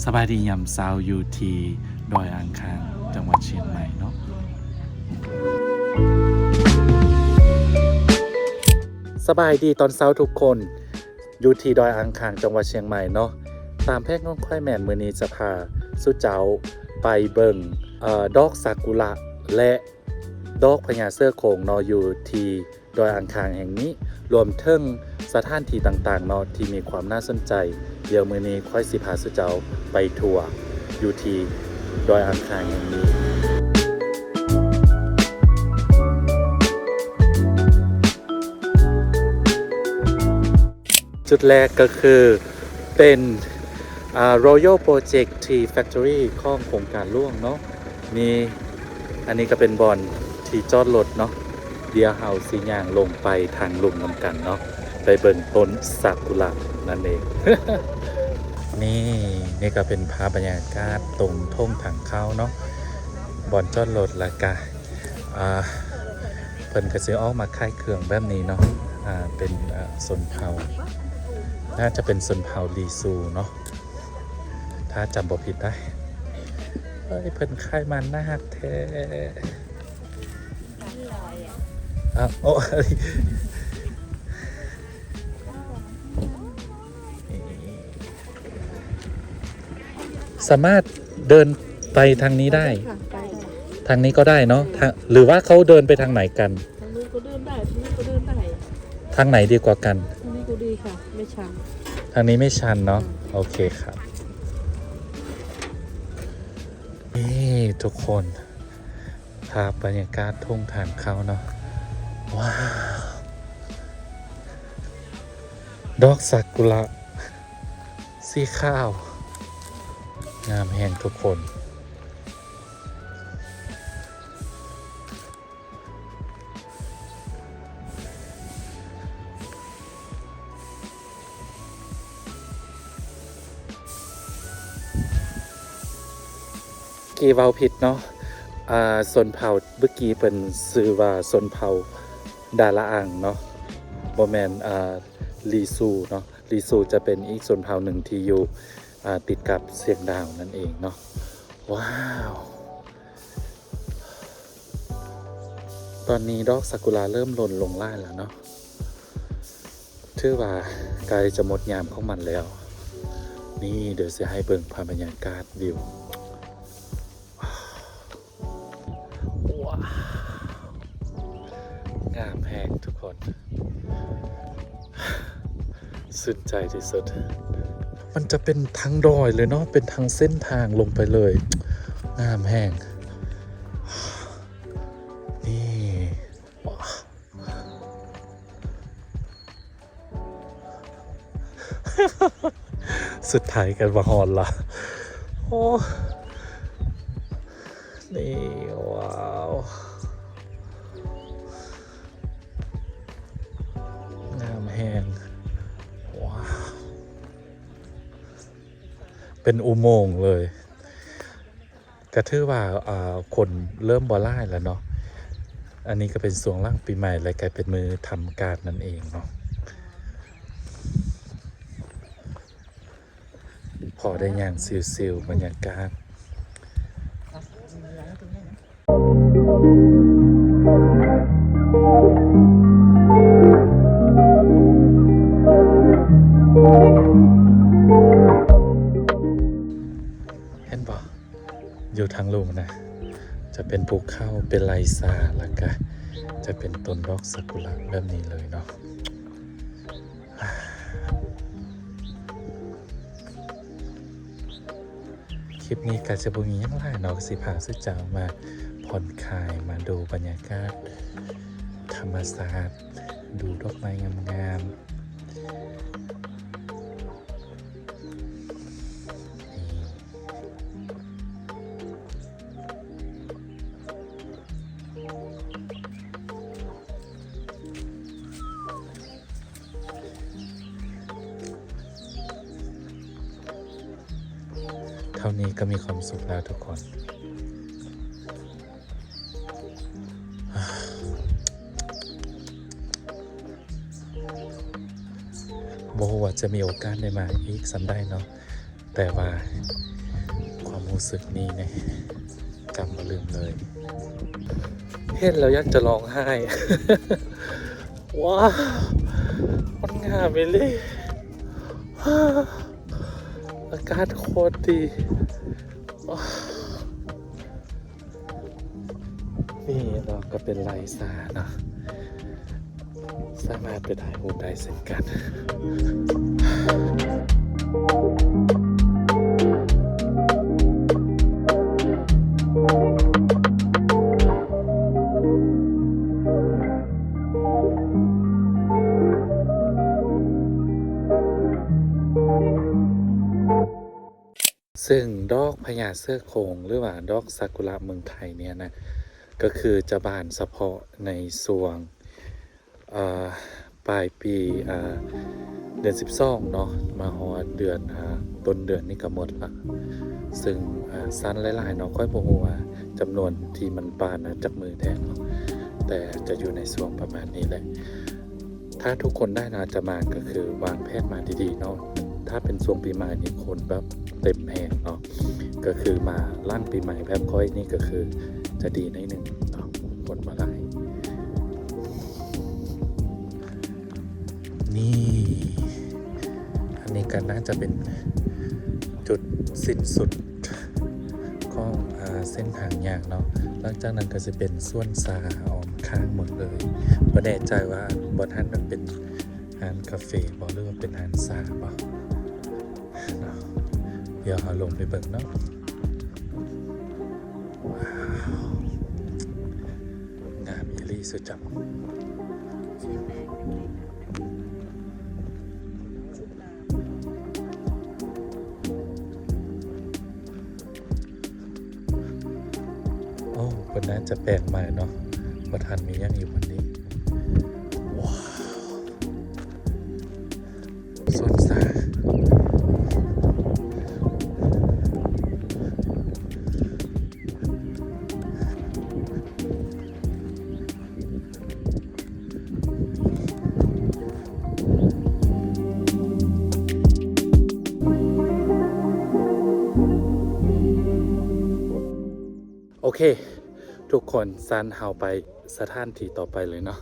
สบายดียามเช้าอยู่ที่ดอยอ่างขางจังหวัดเชียงใหม่เนาะสบายดีตอนเช้าทุกคนอยู่ที่ดอยอ่างขางจังหวัดเชียงใหม่เนาะตามแพทย์น้องค่อยแม่นมื้อนี้จะพาสุเจ้าไปเบิ่งดอกซากุระและดอกพญาเสื้อโขงเนาะอยู่ที่ดอยอ่างขางแห่งนี้รวมถึงสถานที่ต่างๆเนาะที่มีความน่าสนใจเดี๋ยวมื้อนี้ค่อยสิพาสุเจ้าไปทัวร์อยู่ที่ดอยอ่างขางแห่งนี้จุดแรกก็คือเป็นRoyal Project Tea Factory ของโครงการร่วงเนาะมีอันนี้ก็เป็นบอนที่จอดรถเนาะเดียวเฮาสิย่างลงไปทางลุ่มนำกันเนาะไปเบิ่งต้นซากุระนั่นเอง นี่ก็เป็นภาพบรรยากาศตรงท่งทางเข้าเนาะบอนจอดรถแล้วก็เพิ่นก็สิออกมาค่ายเครื่องแบบนี้เนาะเป็นชนเผ่าน่าจะเป็นชนเผ่าลีซูเนาะถ้าจำบ่ผิดได้เฮ้ยเพิ่นค่ายมันน่าฮักแท้โอ้สามารถเดินไปทางนี้ได้ทางนี้ก็ได้เนาะหรือว่าเขาเดินไปทางไหนกันทางนี้ก็เดินได้ทางนี้ก็เดินได้ทางไหนดีกว่ากันทางนี้ก็ดีค่ะไม่ชันทางนี้ไม่ชันเนาะโอเคครับนี่ทุกคนภาพบรรยากาศทุ่งทางเขาเนาะว้าวดอกซากุระสีข้าวงามแห่งทุกคนกีเว้าผิดเนาะชนเผ่าเมื่อกี้เป็นชื่อว่าชนเผ่าดาราอ่างเนาะบ่แม่นลีซูเนาะลีซูจะเป็นอีกชนเผ่าหนึ่งที่อยู่ติดกับเสียงดาวนั่นเองเนาะว้าวตอนนี้ดอกซากุระเริ่มหล่นลงล่างแล้วเนาะถือว่าใกล้จะหมดยามของมันแล้วนี่เดี๋ยวจะให้เบิ่งภาพบรรยากาศวิวงามแพงทุกคนสุดใจที่สุดมันจะเป็นทางดอยเลยเนาะเป็นทางเส้นทางลงไปเลยงามแห้งนี่สุดท้ายกันมาฮอนละโอ้นี่ว้าวงามแห้งว้าวเป็นอุโมงค์เลยกระทือว่าคนเริ่มบ่ไล่แล้วเนาะอันนี้ก็เป็นสวงล่างปีใหม่เลยกลายเป็นมือทำการนั่นเองเนาะพอได้อย่างซิวๆบรรยากาศเห็นบ่อยู่ทางลุ่มนะจะเป็นภูเขาเป็นไลซาแล้วก็จะเป็นต้นดอกซากุระแบบนี้เลยเนาะคลิปนี้ก็จะบ่มีหยังหลายเนาะสิพาสุเจ้ามาผ่อนคลายมาดูบรรยากาศธรรมชาติดูดอกไม้งามๆเท่านี้ก็มีความสุขแล้วทุกคน บ่ว่าจะมีโอกาสได้มาอีกสันได้เนาะ แต่ว่าความรู้สึกนี้เนี่ยจำมาลืมเลยเห็นแล้วอยากจะร้องไห้ ว้าวมันงามไปเลย อากาศโคตรดีนี่เราก็เป็นไรซาเนาะสามารถไปถ่ายรูปได้เช่นกัน ซึ่งดอกพญาเสื้อโครงหรือว่าดอกซากุระเมืองไทยเนี่ยนะก็คือจะบานเฉพาะในช่วงปลายปีเดือน12เนาะมาฮอดเดือนต้นเดือนนี่ก็หมดละซึ่งสั้นหลายๆเนาะค่อยบ่ฮู้ว่าจำนวนที่มันบานจากมือแทนเนาะแต่จะอยู่ในช่วงประมาณนี้แหละถ้าทุกคนได้นาจะมาก็คือวางแผนมาดีๆเนาะถ้าเป็นช่วงปีใหม่นี่คนแบบเต็มแหงเนาะก็คือมาล่างปีใหม่แบบค่อยนี่ก็คือจะดีในหนึ่งเนาะคนมาได้นี่อันนี้ก็น่าจะเป็นจุดสิ้นสุดของเส้นทางยางเนาะหลังจากนั้นก็จะเป็นส่วนสาออมข้างหมดเลยบ่แน่ใจว่าบ่ท่านมันเป็นร้านกาแฟบ่หรือว่าเป็นร้านซาบ่เนาะเดี๋ยวเอาลงไปเบิ่งเนาะว้าวงามอีหลีสุดจังโอ้วันนั้นจะแปลกใหม่เนาะบ่ทันมีอย่างอยู่วันนี้ว้าวสวนสาโอเคทุกคนซันเฮาไปสถานที่ต่อไปเลยเนาะ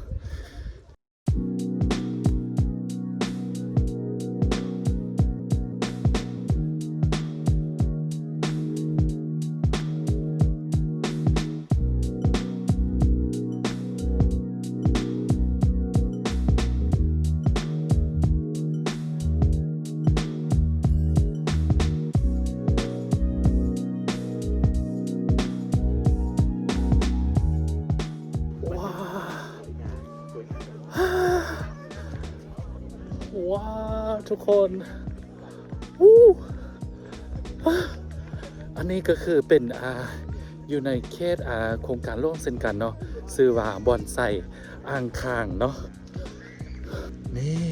ว้าวทุกคนอันนี้ก็คือเป็นอยู่ในเขตโครงการร่วมเช่นกันเนาะชื่อว่าบอนไซอ่างคางเนาะนี่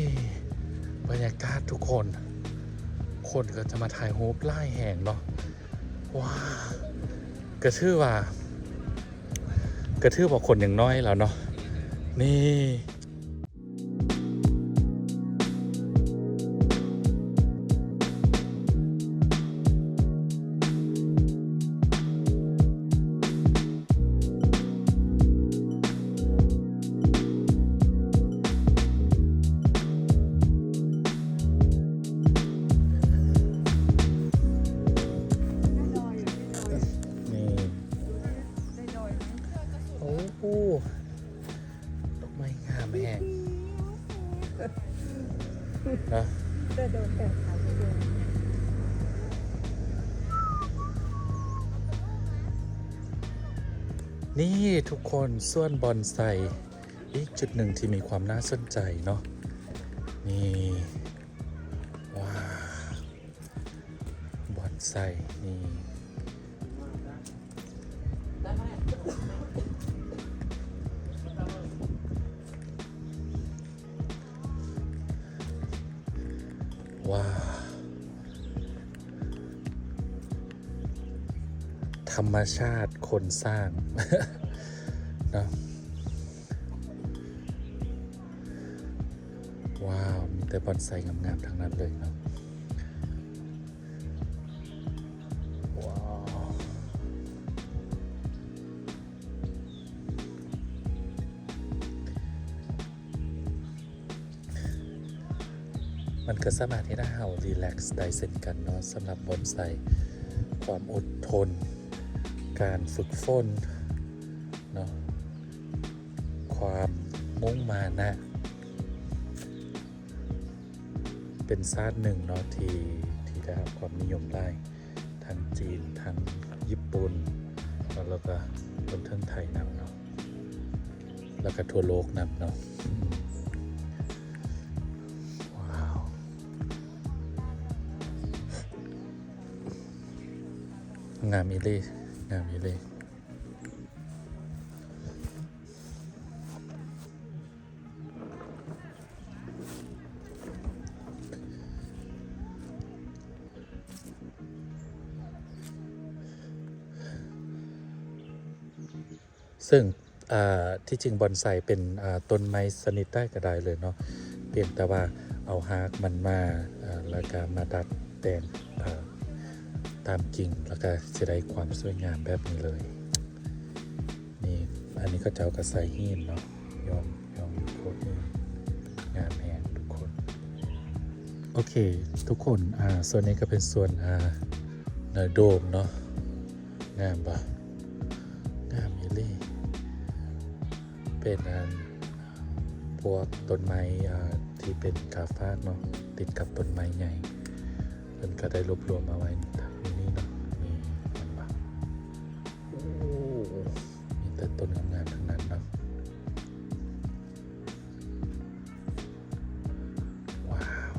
บรรยากาศทุกคนก็จะมาถ่ายรูปไล่แห่งเนาะว้าก็ชื่อว่าคนอย่างน้อยแล้วเนาะนี่ โอ้โหดอกไม้งามแห้งนะ ได้โดนแต่ขายเดียว นี่ทุกคนส่วนบอนไซอีกจุดหนึ่งที่มีความน่าสนใจเนาะนี่ว้าวบอนไซนี่ว้าวธรรมชาติคนสร้าง เนาะว้าวมีแต่บอนไซงามๆทั้งนั้นเลยเนาะ มันก็สามารถที่จะให้เรารีแลกซ์ได้เช่นกันเนาะสำหรับบอนไซความอดทนการฝึกฝนเนาะความมุ่งมานะเป็นศาสตร์หนึ่งเนาะที่ได้รับความนิยมได้ทั้งจีนทั้งญี่ปุ่นแล้วก็คนทั้งไทยนำเนาะแล้วก็ทั่วโลกนำเนาะว้าวงามอีเล่งามอีเล่ซึ่งที่จริงบอนไซเป็นต้นไม้สนิทได้ก็ได้เลยเนาะเพียงแต่ว่าเอาฮากมันมาแล้วก็มาดัดแต่งตามกิ่งแล้วก็จะได้ความสวยงามแบบนี้เลยนี่อันนี้ก็เจ้ากระใสหินเนาะยอมโคตรงามแหงทุกคนโอเคทุกคนส่วนนี้ก็เป็นส่วนโดมเนาะงามปะงามมิลี่เป็นพวกต้นไม้ที่เป็นกาฟากเนาะติดกับต้นไม้ใหญ่เพิ่นก็ได้รวบรวมมาไว้ที่นี่เนาะนี่เห็นปะโอ้มีแต่ต้นงามๆทั้งนั้นเนาะว้าว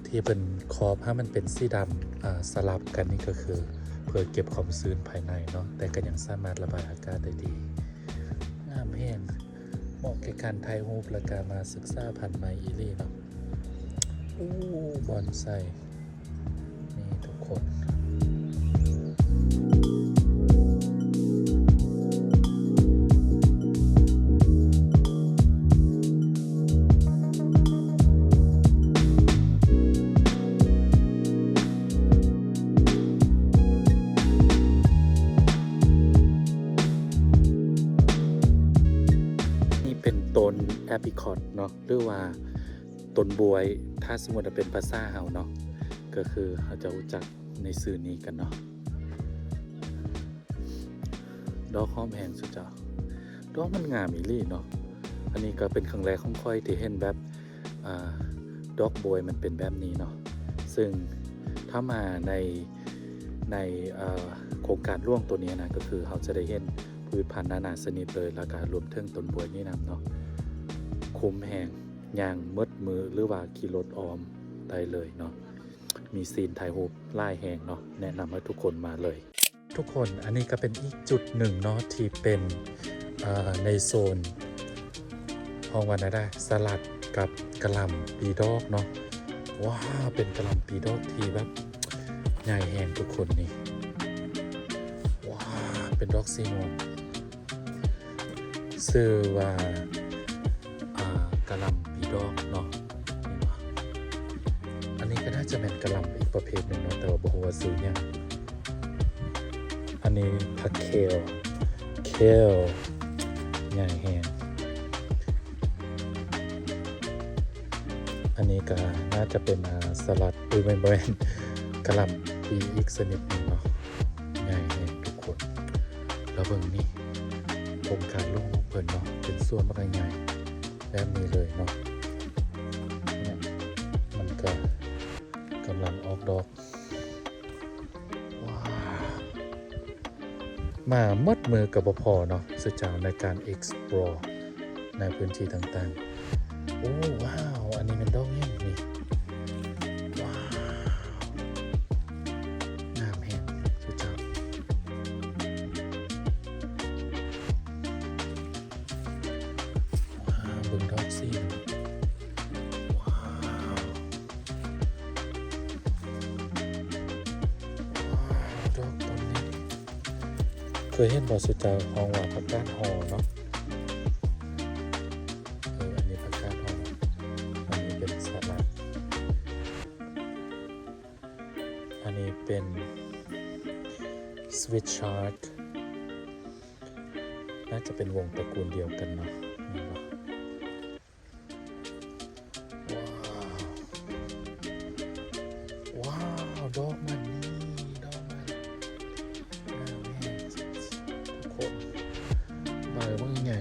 ที่เป็นขอบถ้ามันเป็นสีดำสลับกันนี่ก็คือเพื่อเก็บความชื้นภายในเนาะแต่ก็ยังสามารถระบายอากาศได้ดีงามแห้งเหมาะแก่การถ่ายรูปและการมาศึกษาพันธุ์ไม้อีลี่เนาะโอ้บอนไซนี่ทุกคนเป็นต้นแอปริคอตเนาะหรือว่าต้นบวยถ้าสมมติเป็นภาษาเฮาเนาะก็คือเขาจะรู้จักในสื่อนี้กันเนาะดอกหอมแห้งสุดจ้าดอกมันงามอีหลีเนาะอันนี้ก็เป็นครั้งแรกของค่อยที่เห็นแบบดอกบวยมันเป็นแบบนี้เนาะซึ่งถ้ามาในโครงการร่วมตัวนี้นะก็คือเขาจะได้เห็นพืชพันธุ์นานาชนิดเลยแล้วก็รวมถึงต้นบวยนี่นำเนาะคุ้มแห้งย่างมดมือหรือว่าขี่รถออมได้เลยเนาะมีซีนถ่ายรูปไล่แห้งเนาะแนะนำให้ทุกคนมาเลยทุกคนอันนี้ก็เป็นอีกจุดหนึ่งเนาะที่เป็นในโซนห้องวันได้สลัดกับกะหล่ำปีดอกเนาะว้าเป็นกะหล่ำปีดอกที่แบบใหญ่แห้งทุกคนนี่ว้าเป็นดอกซีโนชื่อว่ากะหล่ำปีดอกเนาะอันนี้ก็น่าจะเป็นกะหล่ำอีกประเภทหนึ่งเนาะแต่ว่าบ่ฮู้ว่าชื่อหยังอันนี้ผักเคลใหญ่แห้งอันนี้ก็น่าจะเป็นสลัดเป็นกะหล่ำปีอีกชนิดหนึ่งเนาะใหญ่แห้งทุกคนแล้วเบิ่งนี่โครงการลูกเพิ่นเนาะเป็นส่วนมากใหญ่แบบนี้เลยเนาะเนี่ยมันก็กำลังออกดอกว้าวมามัดมือกับพอเนาะสุดจ้าในการ explore ในพื้นที่ต่างๆโอ้ว้าวอันนี้มันดอกยังนี่ว้าวงามแฮงสุดจ้าเบิ่งดอกสิว้าวดอกต้นนี้เคยเห็นบ่สุดจ้าห้องว่าผักกาดหอเนาะอันนี้ผักกาดหออันนี้เป็นสลัดอันนี้เป็นสวิตชาร์ต น่าจะเป็นวงตระกูลเดียวกันเนาะเห็นปะว้าว ว้าว ดอกมันนี่ดอกมันงามแห้งทุกคนมาเลยว่าไง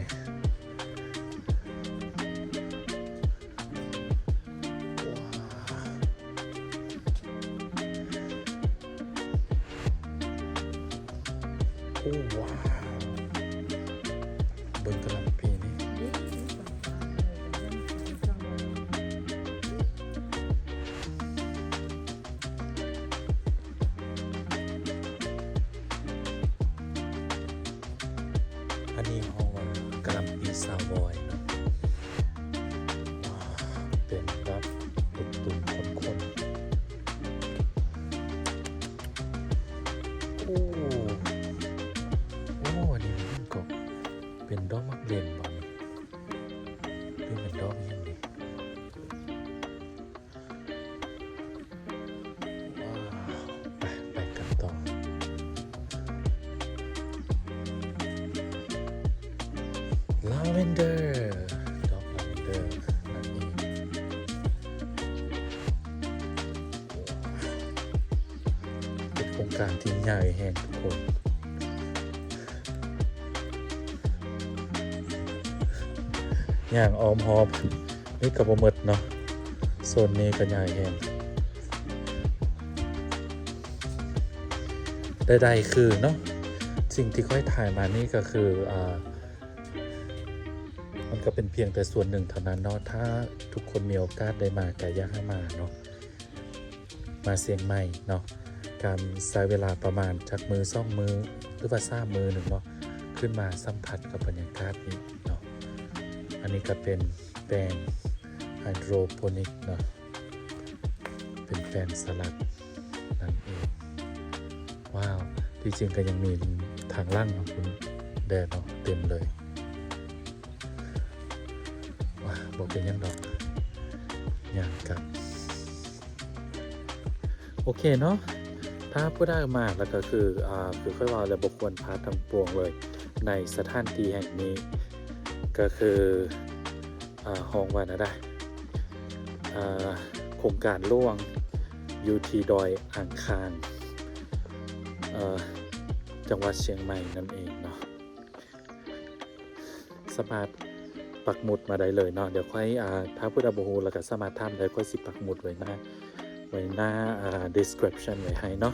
โอ้ว้าวเบิ่งกะหล่ำปีนี่อันนี้ห้องว่ากะหล่ำปีซาวบอยเนาะว้าวเป็นแบบตุ่มๆข้นๆโอ้โอ้อันนี้มันก็เป็นดอกมักเล่นบ่นี่หรือเป็นดอกอิหยังนี่ว้าวไปกันต่อลาเวนเดอร์ดอกลาเวนเดอร์นั่นเองเป็นโครงการที่ใหญ่แห่งทุกคนอย่างออมหอบนี่กับบหมดเนาะโซนนี้ก็ใหญ่แห่งใดๆคือเนาะสิ่งที่ค่อยถ่ายมานี่ก็คือมันก็เป็นเพียงแต่ส่วนหนึ่งเท่านั้นเนาะถ้าทุกคนมีโอกาสได้มาก็อยากให้มาเนาะมาเสียงใหม่เนาะการใช้เวลาประมาณจากมือ2 มือหรือว่า3 มือหนึ่งเนาะขึ้นมาสัมผัสกับบรรยากาศนี้เนาะอันนี้ก็เป็นแปลงไฮโดรโปนิกเนาะเป็นแปลงสลัดนั่นเองว้าวที่จริงก็ยังมีทางล่างของคุณแดดเนาะเต็มเลยว้าวบอกเป็นยังดอกอย่างกับโอเคเนาะถ้าผู้ได้มาแล้วก็คือค่อยว่าเลยบกควรพาทั้งปวงเลยในสถานที่แห่งนี้ก็คือห้องว่านะได้โครงการร่วงอยู่ที่ดอยอ่างคางจังหวัดเชียงใหม่นั่นเองเนาะสามารถปักหมุดมาได้เลยเนาะเดี๋ยวค่อยถ้าผู้ใดบ่ฮู้แล้วก็สามารถทำได้ค่อยสิปักหมุดไว้หน้าdescription ไว้ให้เนาะ